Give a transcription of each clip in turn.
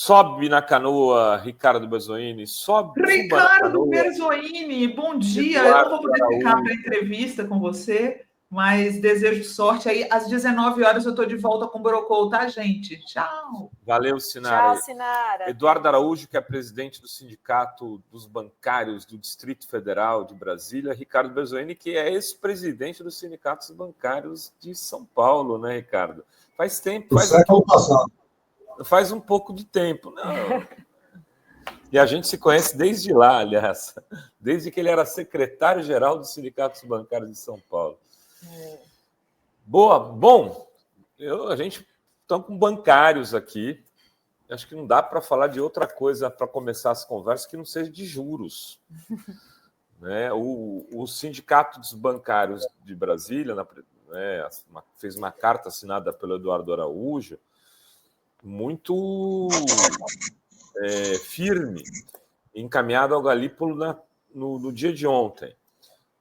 Sobe na canoa, Ricardo Berzoini. Sobe. Ricardo Berzoini, bom dia. Eu não vou poder ficar para a entrevista com você, mas desejo sorte aí. Às 19 horas eu estou de volta com o Borocô, tá, gente? Tchau. Valeu, Sinara. Tchau, Sinara. Eduardo Araújo, que é presidente do Sindicato dos Bancários do Distrito Federal de Brasília. Ricardo Berzoini, que é ex-presidente dos Sindicatos Bancários de São Paulo, né, Ricardo? Faz tempo. Faz um pouco de tempo. Não. E a gente se conhece desde lá, aliás. Desde que ele era secretário-geral dos Sindicatos Bancários de São Paulo. Boa. Bom, a gente está com bancários aqui. Acho que não dá para falar de outra coisa para começar as conversas que não seja de juros. Né? O Sindicato dos Bancários de Brasília fez uma carta assinada pelo Eduardo Araújo muito firme, encaminhado ao Galípolo no dia de ontem.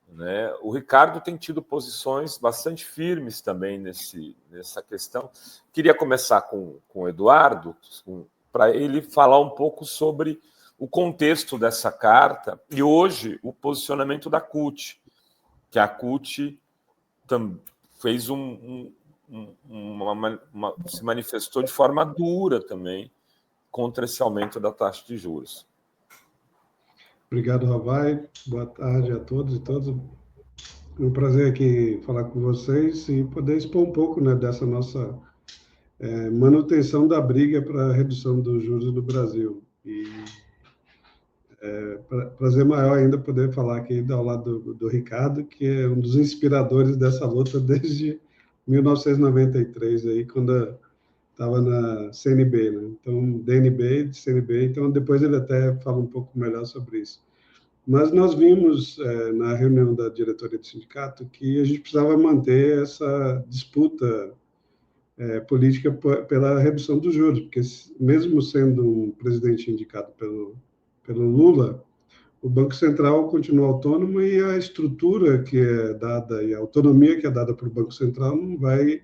Né? O Ricardo tem tido posições bastante firmes também nessa questão. Queria começar com o Eduardo, para ele falar um pouco sobre o contexto dessa carta e hoje o posicionamento da CUT, que a CUT fez se manifestou de forma dura também contra esse aumento da taxa de juros. Obrigado, Ravai. Boa tarde a todos e todas. É um prazer aqui falar com vocês e poder expor um pouco, né, dessa nossa manutenção da briga para a redução dos juros no Brasil. E prazer maior ainda poder falar aqui ao lado do Ricardo, que é um dos inspiradores dessa luta desde 1993, aí, quando estava na CNB, né? Então, DNB, CNB, então depois ele até fala um pouco melhor sobre isso. Mas nós vimos, na reunião da diretoria do sindicato, que a gente precisava manter essa disputa política pela redução dos juros, porque mesmo sendo um presidente indicado pelo Lula, o Banco Central continua autônomo e a estrutura que é dada e a autonomia que é dada para o Banco Central não vai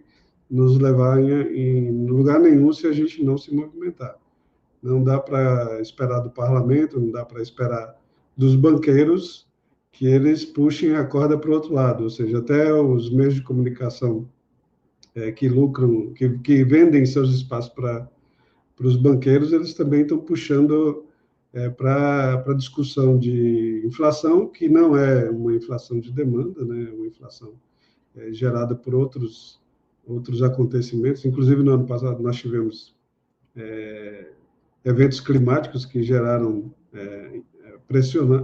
nos levar em lugar nenhum se a gente não se movimentar. Não dá para esperar do parlamento, não dá para esperar dos banqueiros que eles puxem a corda para o outro lado, ou seja, até os meios de comunicação que lucram, que vendem seus espaços para os banqueiros, eles também estão puxando para a discussão de inflação, que não é uma inflação de demanda, né? É uma inflação gerada por outros acontecimentos. Inclusive, no ano passado, nós tivemos eventos climáticos que geraram,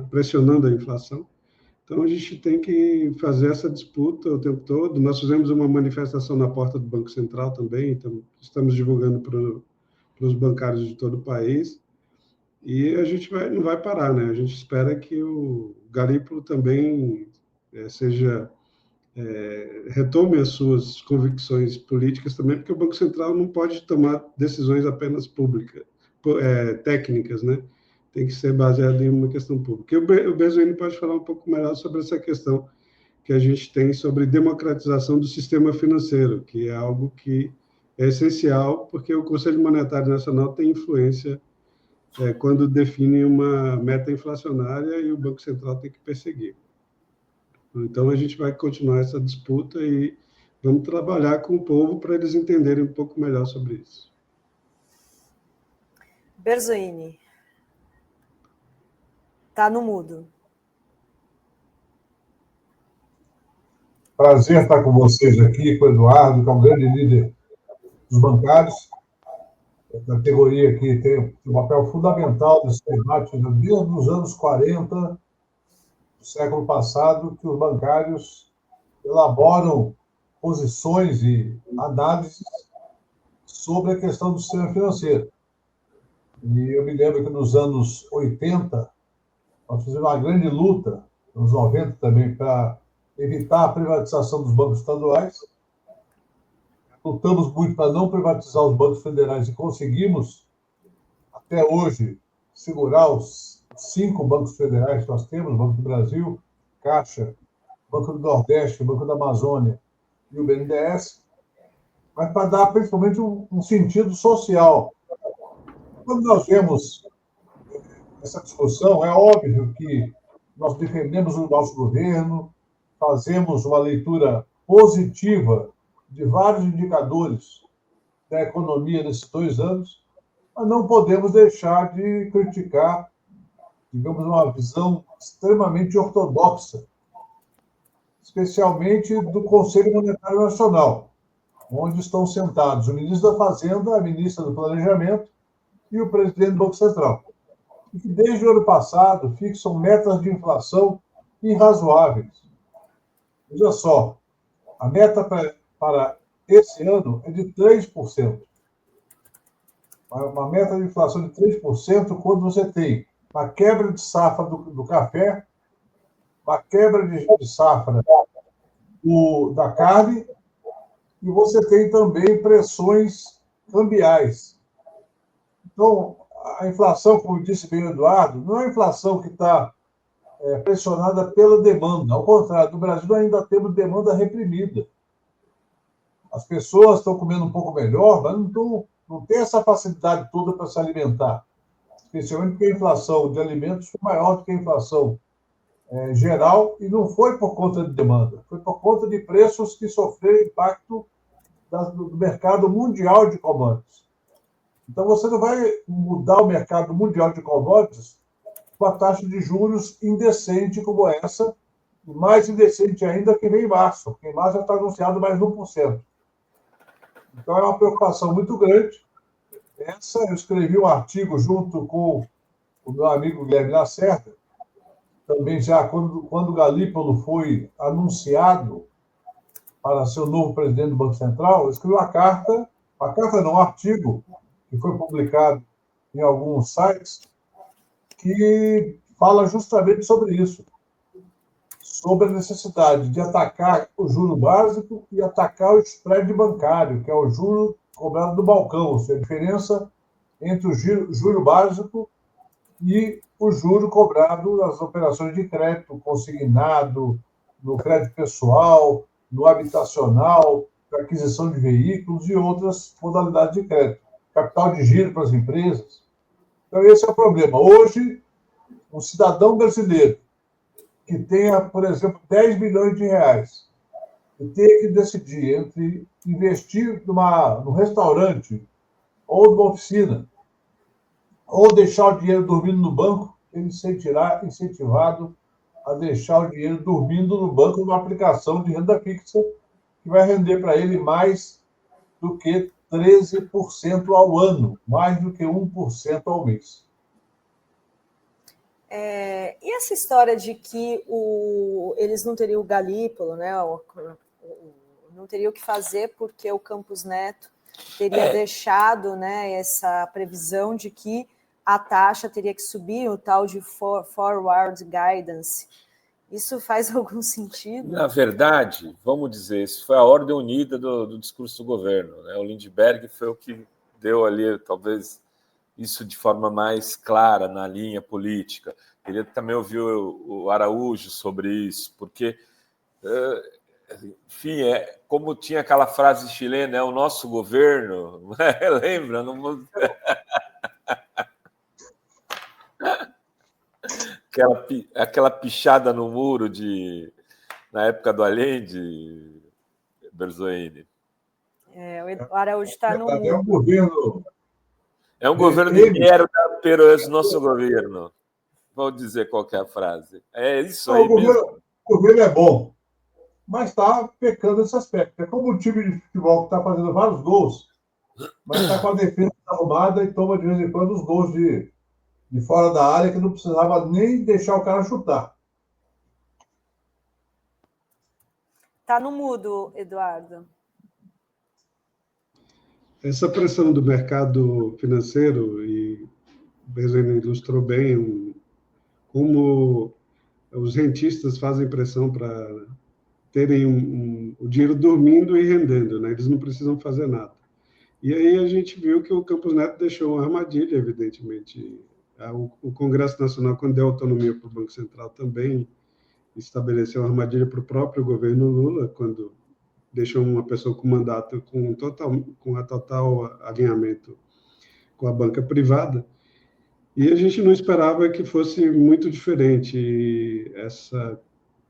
pressionando a inflação. Então, a gente tem que fazer essa disputa o tempo todo. Nós fizemos uma manifestação na porta do Banco Central também, então estamos divulgando para os bancários de todo o país. E a gente não vai parar, né? A gente espera que o Galípolo também retome as suas convicções políticas também, porque o Banco Central não pode tomar decisões apenas técnicas, né? Tem que ser baseado em uma questão pública. E o Berzoini pode falar um pouco melhor sobre essa questão que a gente tem sobre democratização do sistema financeiro, que é algo que é essencial, porque o Conselho Monetário Nacional tem influência quando define uma meta inflacionária e o Banco Central tem que perseguir. Então, a gente vai continuar essa disputa e vamos trabalhar com o povo para eles entenderem um pouco melhor sobre isso. Berzoini. Está no mudo. Prazer estar com vocês aqui, com o Eduardo, que é um grande líder dos bancários. A categoria que tem um papel fundamental nesse debate desde os anos 40 do século passado, que os bancários elaboram posições e análises sobre a questão do sistema financeiro. E eu me lembro que nos anos 80, nós fizemos uma grande luta, nos 90 também, para evitar a privatização dos bancos estaduais. Lutamos muito para não privatizar os bancos federais e conseguimos, até hoje, segurar os 5 bancos federais que nós temos, o Banco do Brasil, Caixa, Banco do Nordeste, Banco da Amazônia e o BNDES, mas para dar principalmente um sentido social Quando nós vemos essa discussão, é óbvio que nós defendemos o nosso governo, fazemos uma leitura positiva de vários indicadores da economia nesses 2 anos, mas não podemos deixar de criticar, digamos, uma visão extremamente ortodoxa, especialmente do Conselho Monetário Nacional, onde estão sentados o ministro da Fazenda, a ministra do Planejamento e o presidente do Banco Central, e que desde o ano passado fixam metas de inflação irrazoáveis. Veja só, a meta para esse ano é de 3%. Uma meta de inflação de 3% quando você tem uma quebra de safra do café, uma quebra de safra da carne, e você tem também pressões cambiais. Então, a inflação, como disse bem o Eduardo, não é a inflação que está pressionada pela demanda. Ao contrário, no Brasil ainda temos demanda reprimida. As pessoas estão comendo um pouco melhor, mas não tem essa facilidade toda para se alimentar. Especialmente porque a inflação de alimentos foi maior do que a inflação geral, e não foi por conta de demanda, foi por conta de preços que sofreram impacto do mercado mundial de commodities. Então, você não vai mudar o mercado mundial de commodities com a taxa de juros indecente como essa, e mais indecente ainda que vem em março, porque em março já está anunciado mais 1%. Então, é uma preocupação muito grande. Eu escrevi um artigo junto com o meu amigo Guilherme Lacerda, também já quando o Galípolo foi anunciado para ser o novo presidente do Banco Central, eu escrevi um artigo, que foi publicado em alguns sites, que fala justamente sobre isso, sobre a necessidade de atacar o juro básico e atacar o spread bancário, que é o juro cobrado do balcão, ou seja, a diferença entre o juro básico e o juro cobrado nas operações de crédito consignado, no crédito pessoal, no habitacional, na aquisição de veículos e outras modalidades de crédito. Capital de giro para as empresas. Então, esse é o problema. Hoje, um cidadão brasileiro que tenha, por exemplo, 10 bilhões de reais e tenha que decidir entre investir num restaurante ou numa oficina ou deixar o dinheiro dormindo no banco, ele será incentivado a deixar o dinheiro dormindo no banco numa aplicação de renda fixa que vai render para ele mais do que 13% ao ano, mais do que 1% ao mês. E essa história de que eles não teriam o Galípolo, né? Não teriam o que fazer porque o Campos Neto teria deixado, né, essa previsão de que a taxa teria que subir, o tal de forward guidance. Isso faz algum sentido? Na verdade, vamos dizer, isso foi a ordem unida do discurso do governo, né? O Lindbergh foi o que deu ali, talvez, isso de forma mais clara na linha política. Queria também ouvir o Araújo sobre isso, porque, enfim, como tinha aquela frase chilena, o nosso governo, lembra? Não... aquela pichada no muro na época do Allende, Berzoini. O Araújo está no... É um governo... É um governo de merda, pero é o nosso governo. Vou dizer qual que é a frase. É isso aí mesmo. O governo é bom, mas está pecando nesse aspecto. É como um time de futebol que está fazendo vários gols, mas está com a defesa arrumada e toma de vez em quando os gols de fora da área que não precisava nem deixar o cara chutar. Está no mudo, Eduardo. Essa pressão do mercado financeiro, e o Bezerra ilustrou bem como os rentistas fazem pressão para terem o dinheiro dormindo e rendendo, né? Eles não precisam fazer nada. E aí a gente viu que o Campos Neto deixou uma armadilha, evidentemente. O Congresso Nacional, quando deu autonomia para o Banco Central, também estabeleceu uma armadilha para o próprio governo Lula, quando deixou uma pessoa com mandato com a total alinhamento com a banca privada, e a gente não esperava que fosse muito diferente essa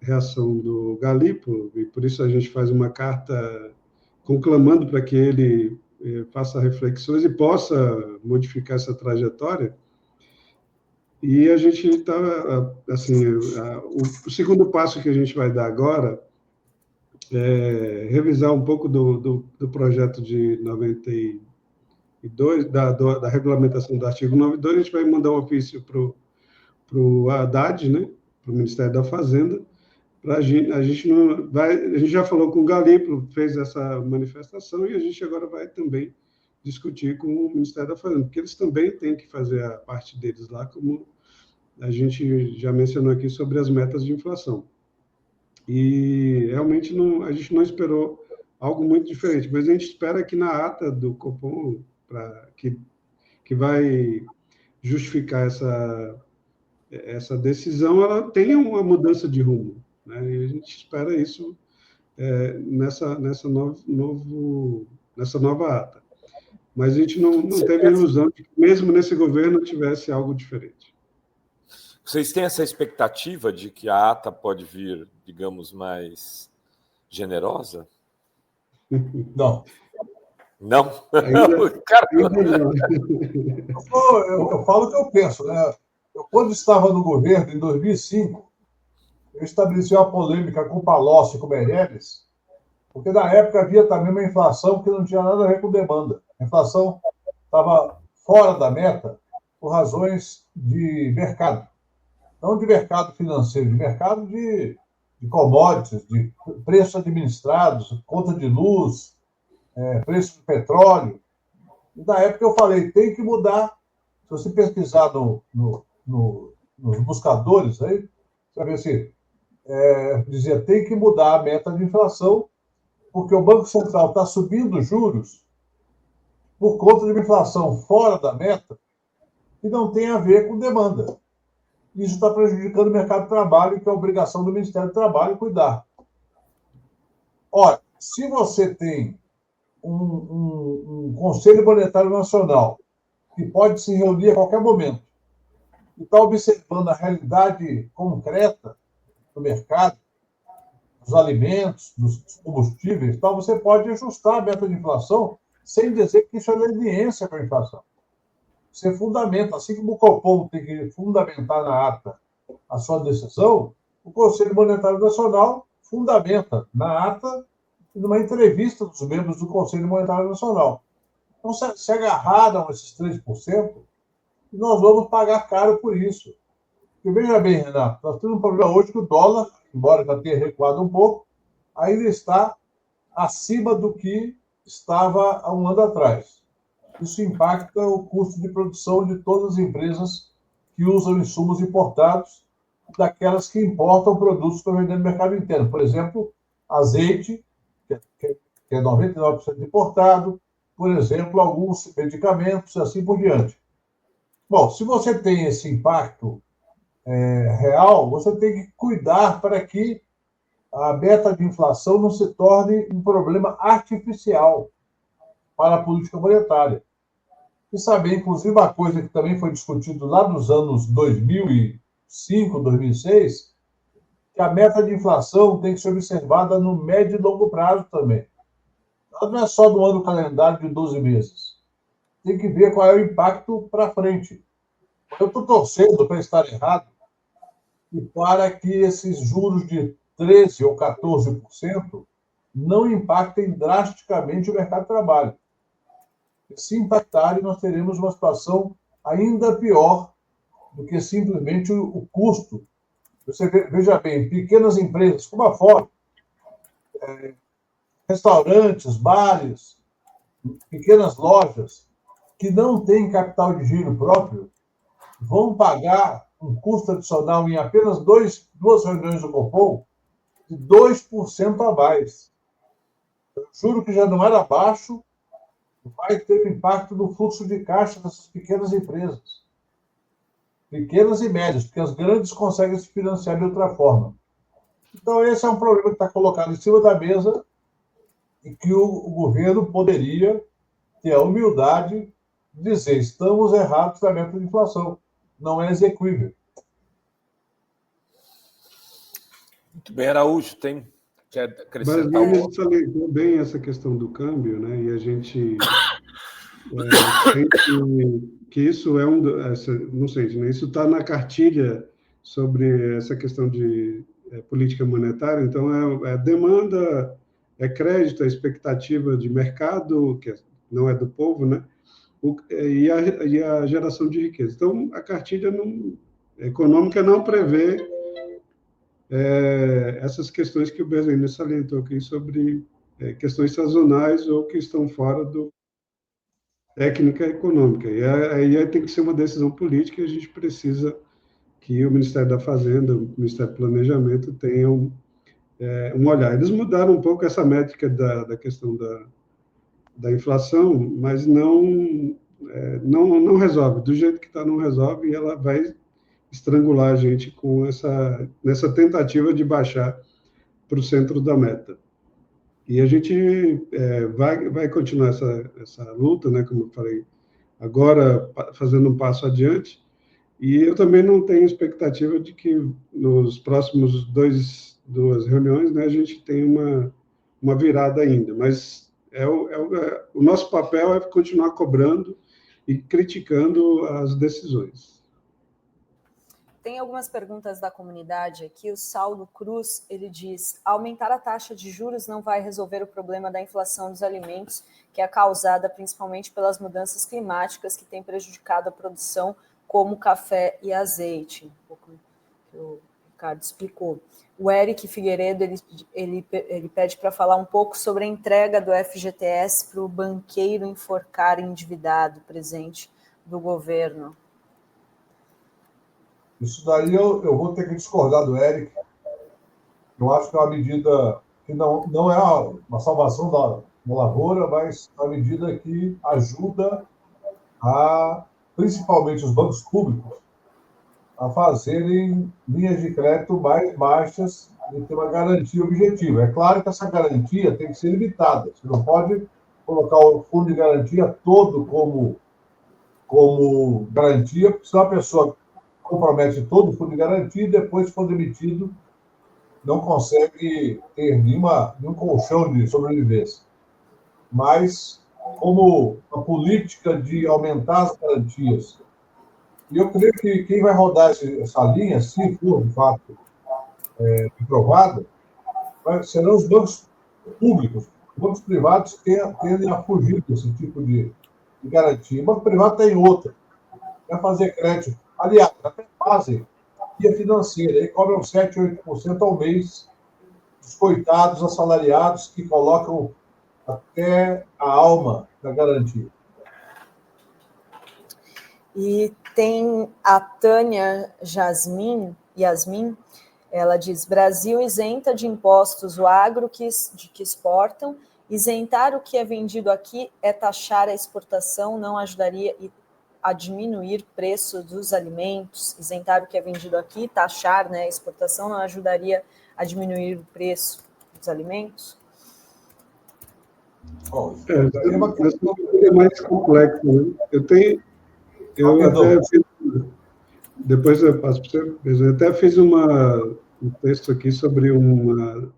reação do Galípolo, e por isso a gente faz uma carta conclamando para que ele faça reflexões e possa modificar essa trajetória. E a gente está, assim, o segundo passo que a gente vai dar agora é revisar um pouco do projeto de 92, da regulamentação do artigo 92, a gente vai mandar um ofício para o Haddad, né, para o Ministério da Fazenda, a gente já falou com o Galípolo, fez essa manifestação, e a gente agora vai também discutir com o Ministério da Fazenda, porque eles também têm que fazer a parte deles lá, como a gente já mencionou aqui sobre as metas de inflação. E realmente a gente não esperou algo muito diferente, mas a gente espera que na ata do Copom, que vai justificar essa decisão, ela tenha uma mudança de rumo, né? E a gente espera isso nessa nova ata. Mas a gente não teve a ilusão de que, mesmo nesse governo, tivesse algo diferente. Vocês têm essa expectativa de que a ata pode vir, digamos, mais generosa? Não. Não? Ainda não. Eu falo o que eu penso, né? Quando estava no governo, em 2005, eu estabeleci uma polêmica com o Palocci e com o Meirelles, porque na época havia também uma inflação que não tinha nada a ver com demanda. A inflação estava fora da meta por razões de mercado. Não de mercado financeiro, de mercado de commodities, de preços administrados, conta de luz, preço do petróleo. E na época eu falei, tem que mudar. Se você pesquisar nos buscadores, aí, você vai ver assim, dizia, tem que mudar a meta de inflação, porque o Banco Central está subindo os juros por conta de uma inflação fora da meta que não tem a ver com demanda. Isso está prejudicando o mercado de trabalho, que é a obrigação do Ministério do Trabalho cuidar. Ora, se você tem um Conselho Monetário Nacional que pode se reunir a qualquer momento e está observando a realidade concreta do mercado, dos alimentos, dos combustíveis, então você pode ajustar a meta de inflação sem dizer que isso é leniência para a inflação. Você fundamenta, assim como o Copom tem que fundamentar na ata a sua decisão, o Conselho Monetário Nacional fundamenta na ata e numa entrevista dos membros do Conselho Monetário Nacional. Então, se agarraram esses 3%, nós vamos pagar caro por isso. Porque, veja bem, Renato, nós temos um problema hoje que o dólar, embora já tenha recuado um pouco, ainda está acima do que estava há um ano atrás. Isso impacta o custo de produção de todas as empresas que usam insumos importados, daquelas que importam produtos para vender no mercado interno. Por exemplo, azeite, que é 99% importado, por exemplo, alguns medicamentos, e assim por diante. Bom, se você tem esse impacto real, você tem que cuidar para que a meta de inflação não se torne um problema artificial para a política monetária. E saber, inclusive, uma coisa que também foi discutido lá nos anos 2005, 2006, que a meta de inflação tem que ser observada no médio e longo prazo também. Ela não é só do ano calendário de 12 meses. Tem que ver qual é o impacto para frente. Eu estou torcendo para estar errado e para que esses juros de 13% ou 14% não impactem drasticamente o mercado de trabalho. Se impactarem, nós teremos uma situação ainda pior do que simplesmente o custo. Você veja bem, pequenas empresas como a Ford, restaurantes, bares, pequenas lojas que não têm capital de giro próprio, vão pagar um custo adicional em apenas duas reuniões do Copom de 2% a mais. Eu juro que já não era baixo, vai ter impacto no fluxo de caixa dessas pequenas empresas. Pequenas e médias, porque as grandes conseguem se financiar de outra forma. Então, esse é um problema que está colocado em cima da mesa e que o governo poderia ter a humildade dizer estamos errados na meta de inflação. Não é execuível. Muito bem, Araújo, quer acrescentar Basicamente, salientou bem essa questão do câmbio, né? E a gente tem que isso é não sei, né? Isso está na cartilha sobre essa questão de política monetária. Então, é demanda, é crédito, é expectativa de mercado, que não é do povo, né? E a geração de riqueza. Então, a cartilha econômica não prevê essas questões que o Bezerra salientou aqui sobre questões sazonais ou que estão fora do técnica econômica. E aí tem que ser uma decisão política e a gente precisa que o Ministério da Fazenda, o Ministério do Planejamento tenham um olhar. Eles mudaram um pouco essa métrica da questão da inflação, mas não resolve. Do jeito que está, não resolve, e ela vai estrangular a gente nessa tentativa de baixar para o centro da meta. E a gente vai continuar essa luta, né, como eu falei, agora fazendo um passo adiante, e eu também não tenho expectativa de que nos próximos duas reuniões, né, a gente tenha uma virada ainda, mas o nosso papel é continuar cobrando e criticando as decisões. Tem algumas perguntas da comunidade aqui. O Saulo Cruz, ele diz: aumentar a taxa de juros não vai resolver o problema da inflação dos alimentos, que é causada principalmente pelas mudanças climáticas que têm prejudicado a produção, como café e azeite. Um pouco que o Ricardo explicou. O Eric Figueiredo, ele pede para falar um pouco sobre a entrega do FGTS para o banqueiro enforcar endividado presente do governo. Isso daí eu vou ter que discordar do Eric. Eu acho que é uma medida que não é uma salvação da lavoura, mas uma medida que ajuda principalmente os bancos públicos, a fazerem linhas de crédito mais baixas e ter uma garantia objetiva. É claro que essa garantia tem que ser limitada. Você não pode colocar o fundo de garantia todo como garantia, porque senão a pessoa compromete todo o fundo de garantia e depois, se for demitido, não consegue ter nenhum colchão de sobrevivência. Mas, como a política de aumentar as garantias, e eu creio que quem vai rodar essa linha, se for, de fato, aprovada, serão os bancos públicos. Os bancos privados tendem a fugir desse tipo de garantia. O banco privado tem outra, vai fazer crédito. Aliás, até fazem via financeira, aí cobram 7%, 8% ao mês dos coitados assalariados que colocam até a alma da garantia. E tem a Tânia Yasmin, ela diz: Brasil isenta de impostos o agro que exportam, isentar o que é vendido aqui é taxar a exportação, não ajudaria a diminuir o preço dos alimentos. Isentar o que é vendido aqui, taxar, né, a exportação, não ajudaria a diminuir o preço dos alimentos? É mais complexo, né? Eu até fiz, depois eu passo para você, eu até fiz um texto aqui sobre uma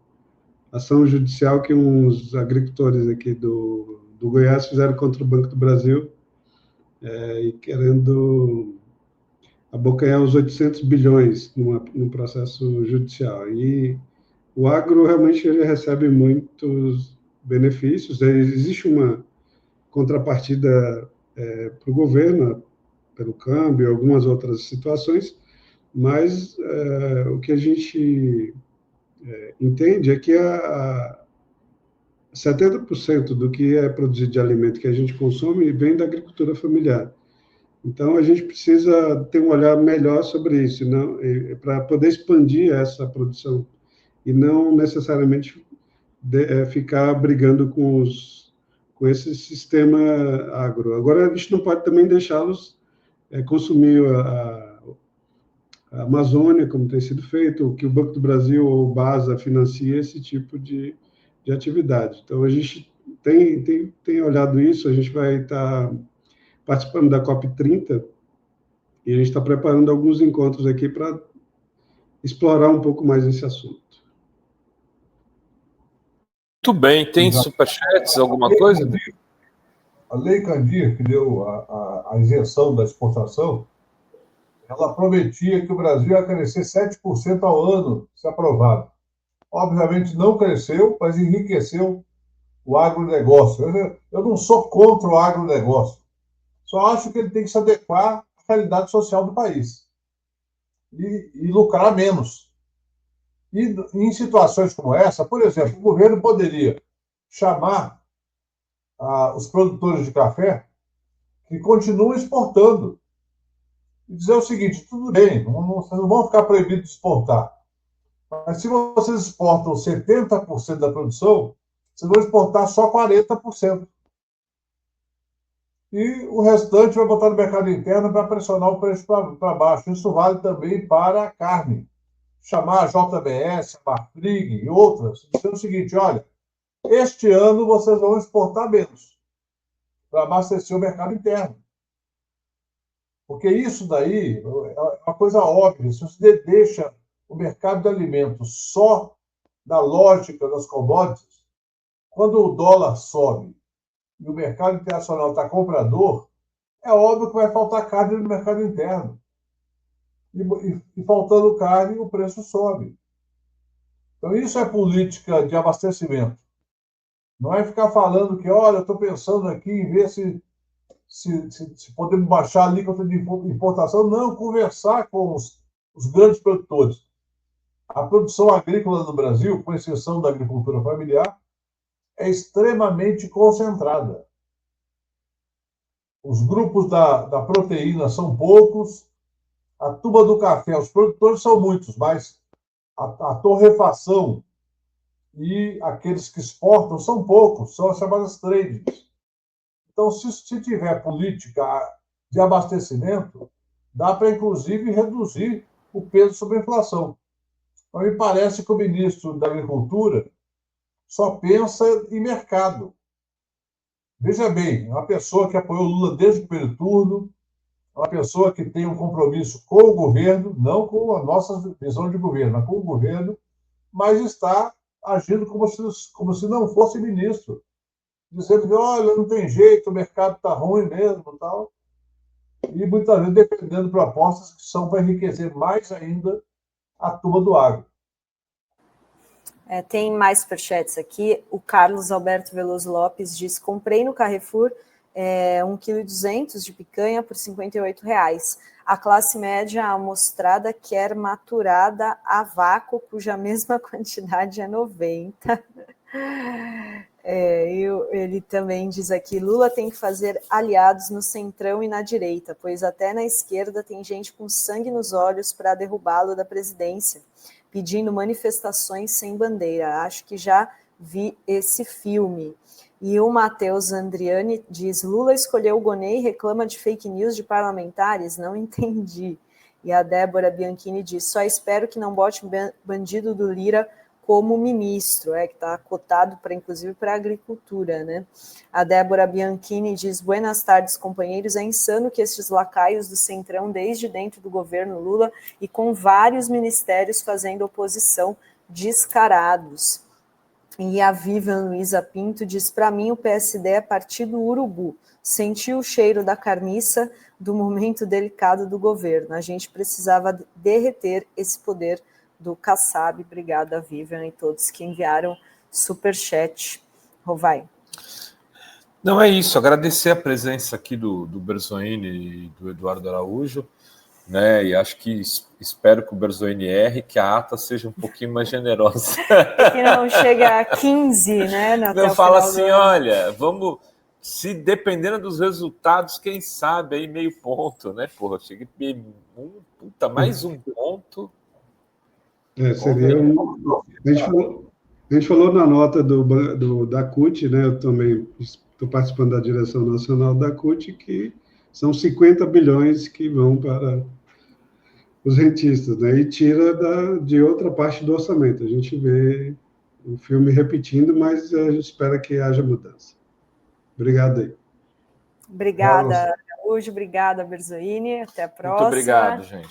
ação judicial que uns agricultores aqui do Goiás fizeram contra o Banco do Brasil, e querendo abocanhar os 800 bilhões num processo judicial. E o agro realmente ele recebe muitos benefícios, existe uma contrapartida para o governo, pelo câmbio, algumas outras situações, mas o que a gente entende é que 70% do que é produzido de alimento que a gente consome vem da agricultura familiar. Então, a gente precisa ter um olhar melhor sobre isso, para poder expandir essa produção e não necessariamente ficar brigando com esse sistema agro. Agora, a gente não pode também deixá-los consumir a Amazônia, como tem sido feito, que o Banco do Brasil ou o BASA financia esse tipo de atividade. Então, a gente tem olhado isso, a gente vai estar participando da COP30, e a gente está preparando alguns encontros aqui para explorar um pouco mais esse assunto. Muito bem. Tem superchats, alguma coisa? A Lei Candir, que deu a isenção da exportação, ela prometia que o Brasil ia crescer 7% ao ano, se aprovado. Obviamente não cresceu, mas enriqueceu o agronegócio. Eu não sou contra o agronegócio, só acho que ele tem que se adequar à realidade social do país e lucrar menos. E em situações como essa, por exemplo, o governo poderia chamar os produtores de café que continuam exportando e dizer o seguinte: tudo bem, vocês não vão ficar proibidos de exportar, mas se vocês exportam 70% da produção, vocês vão exportar só 40%. E o restante vai botar no mercado interno para pressionar o preço para baixo. Isso vale também para a carne. Chamar a JBS, a Marfrig e outras, dizendo o seguinte: olha, este ano vocês vão exportar menos para abastecer o mercado interno. Porque isso daí é uma coisa óbvia. Se você deixa o mercado de alimentos só na lógica das commodities, quando o dólar sobe e o mercado internacional está comprador, é óbvio que vai faltar carne no mercado interno. E faltando carne, o preço sobe. Então, isso é política de abastecimento. Não é ficar falando que, olha, eu estou pensando aqui em ver se podemos baixar a alíquota de importação. Não, conversar com os grandes produtores. A produção agrícola no Brasil, com exceção da agricultura familiar, é extremamente concentrada. Os grupos da proteína são poucos, a tuba do café, os produtores são muitos, mas a torrefação e aqueles que exportam são poucos, são as chamadas trades. Então, se tiver política de abastecimento, dá para, inclusive, reduzir o peso sobre a inflação. Então, me parece que o ministro da Agricultura só pensa em mercado. Veja bem, uma pessoa que apoiou Lula desde o primeiro turno, uma pessoa que tem um compromisso com o governo, não com a nossa visão de governo, mas com o governo, mas está agindo como se não fosse ministro, dizendo que, olha, não tem jeito, o mercado está ruim mesmo, tal, e muitas vezes defendendo propostas que são para enriquecer mais ainda a turma do agro. Tem mais superchats aqui. O Carlos Alberto Veloso Lopes diz: comprei no Carrefour 1,2 kg de picanha por R$ 58,00. A classe média amostrada quer maturada a vácuo, cuja mesma quantidade é 90. Ele também diz aqui: Lula tem que fazer aliados no centrão e na direita, pois até na esquerda tem gente com sangue nos olhos para derrubá-lo da presidência, pedindo manifestações sem bandeira. Acho que já vi esse filme. E o Matheus Andriani diz: Lula escolheu o Gonê e reclama de fake news de parlamentares? Não entendi. E a Débora Bianchini diz: só espero que não bote bandido do Lira como ministro, que está cotado inclusive para a agricultura, né? A Débora Bianchini diz: buenas tardes, companheiros. É insano que estes lacaios do Centrão, desde dentro do governo Lula e com vários ministérios fazendo oposição, descarados. E a Vivian Luiza Pinto diz: para mim o PSD é partido urubu, sentiu o cheiro da carniça do momento delicado do governo, a gente precisava derreter esse poder do Kassab. Obrigada, Vivian, e todos que enviaram superchat. Rovai. Não, é isso, agradecer a presença aqui do Berzoini e do Eduardo Araújo, né? E acho que espero que o Berzoini erre, que a ata seja um pouquinho mais generosa. Que não chega a 15, né? Não fala assim, olha, vamos, se dependendo dos resultados, quem sabe aí meio ponto, né? Porra, chega mais um ponto. Seria a gente falou na nota da CUT, né? Eu também estou participando da direção nacional da CUT, que são 50 bilhões que vão para os rentistas, né? E tira de outra parte do orçamento. A gente vê o filme repetindo, mas a gente espera que haja mudança. Obrigado aí. Obrigada, Araújo, obrigada, Berzoini. Até a próxima. Muito obrigado, gente.